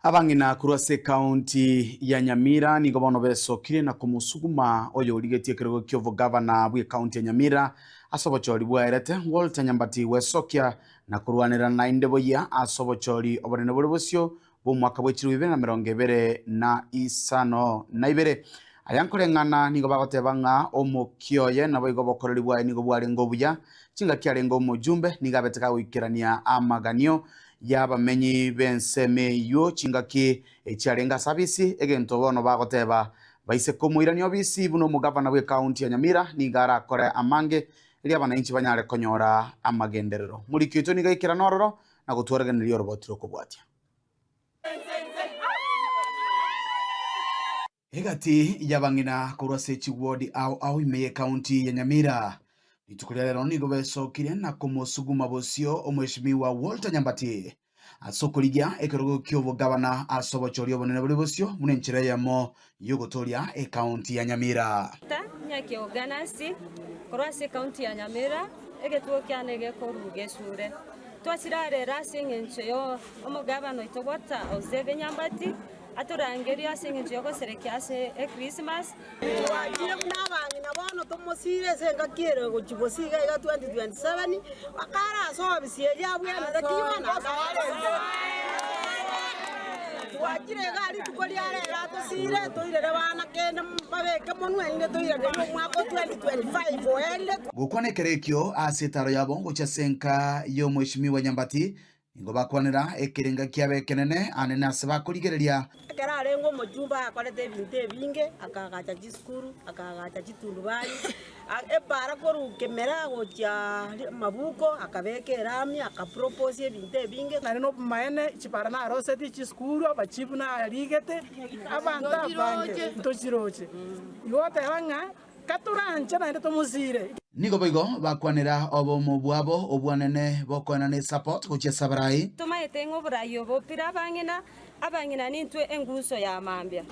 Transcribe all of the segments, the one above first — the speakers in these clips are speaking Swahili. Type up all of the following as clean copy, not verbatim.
Abang'ina kurwase county ya Nyamira nigo bono besokire na kumusuguma oyo uligetie kirego kyovo governor bwe county ya Nyamira asobochori bwaerete Walter Nyambati wesokia na kurwanira na indebo ya asobochori oborene bore bosyo bo mwaka bwa 2025 na ibere ayankorengana nigo bagotebanga omukioye nabo igo bokoreri bwa nigo bware ngobuya chinga kiarengo mujumbe niga beteka wikirania amaganio y'abamenyi benseme yo chingaki echiarenga service egento bono bagoteba baise kumuirania obisi buno mugavana bwe county ya Nyamira nigara kore amange iri abananchi banyare konyora amagenderero muri kito niga ikira nororo na gutwaraganira robotiro kubwatia egati yabang'ina kurwase chiwodi au imeye county ya Nyamira itukulia lero nigo besokire na kumusuguma bosyo omweshimiwa Walter Nyambati asokolijya ekirogo kyovo gavana asobochori obonene buri bosyo munenchira yamo yogotoria county ya Nyamira nyake oganasi kurwase county ya Nyamira egetuo kyanege korugeshure twasirare racing encho omugavana itogota Ozeve Nyambati aturangeria singe yoko serekiase Christmas wagiye n'abantu nabono tomusire senga kire go chibosiga ga 2027 akara so bisiye yabwe na takimana wagire gali tukoli ale rato sire toirere bana kenda babeke monwende toirere mu mwaka 2025 oende gukonekerekyo asetaro yabongo cha senka yo mweshimiwa Nyambati ngo bakwanira ekirenga kyabekenene anena sebakurigereria kararengo mujumba akorete ibinte binge akagacha jiskuru akagacha jitundubari ebara korukemera gocha mabuko akabeke rami akapropose ibinte binge narino maene chiparana aroseti chiskuru abachibuna rigete abanta bange ntochiroche yote banga katurancha na ndo muzire nigo bigo bakwanira obo mubwabo obwanene bokwana ne support gocha sabrai tomaete ngo burayo bopira abang'ina nintwe enguso ya mambia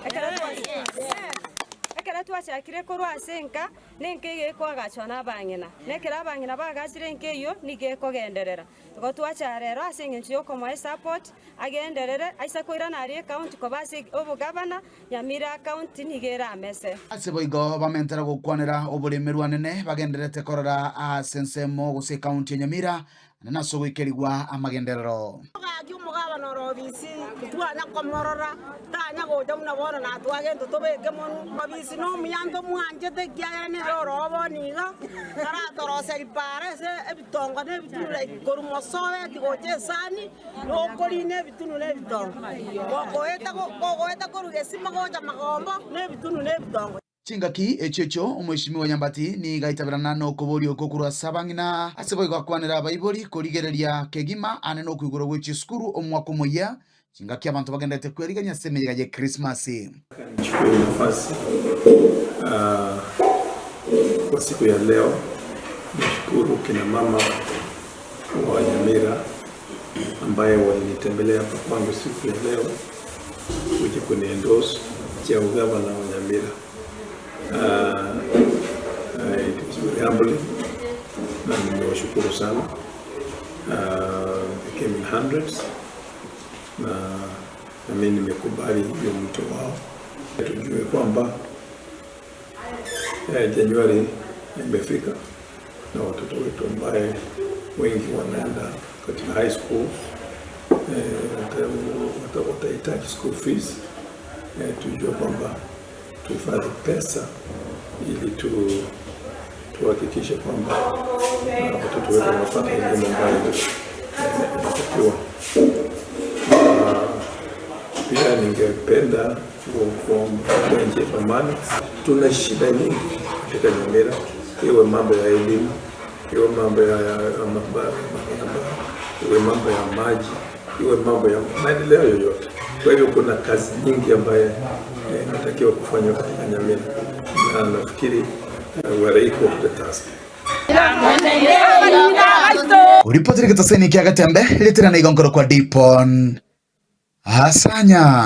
ekera twachakire korwase nka nenkege kwagachwana abang'ina nekera abang'ina bagachire nkeyo nige kogenderera go twacharero aseng'enchi yokomoe support agenderere aisa koirana ari county kobase obo governor Nyamira county nigera amese aseboigo bamentera gukwanira oburemerwanene bagenderete korora asensemo gose county ya Nyamira na sogoikerigwa amagenderero umugabana robisi twana komorora tanya goja munabona na twagendo tobeke monu mabisi no muyando mwanje de gyane robo niga kara torose ipare se ebitongo ne bitule korumosowe tigoje sani no koline bitunu ne bitongo gogoeta korugesi magoja magombo ne bitunu ne bitongo chingaki echecho omweshimiwa Nyambati ni gaitabirana no kobori okokura sabang'ina aseboigo akwanira baibori korigereria kegima aneno kwigoro gwechi skuru omwaka moya chingaki abantu bagendete kweriganya semeya ye Christmas nichukue nafasi kwa siku ya leo nishukuru kina mama wa Nyamira ambaye walinitembelea hapa kwangu siku ya leo kuja kuniendorse cha ugavana wa Nyamira. It was very humbling na nimewashukuru sana. They came in hundreds na mimi nimekubali hiyo mto wao. Tujue kwamba Januari imefika na watoto wetu ambaye wengi wanaenda katika high school watahitaji school fees. Tujue kwamba tuhifadhi pesa ili tuhakikishe kwamba watoto wetu wanapata elimu ambayo inatakiwa. Pia ningependa kuomba nchi ya amani. Tuna shida nyingi katika Nyamira, iwe mambo ya elimu, iwe mambo ya barabara, iwe mambo ya maji, iwe mambo ya maendeleo yoyote. Kwa hivyo kuna kazi nyingi ambayo inatakiwa kufanywa katika Nyamira na nafikiri we're equal to the task. Uripotire kitaseni kia gatembe litira na igongoro kwa Dipon Asanya.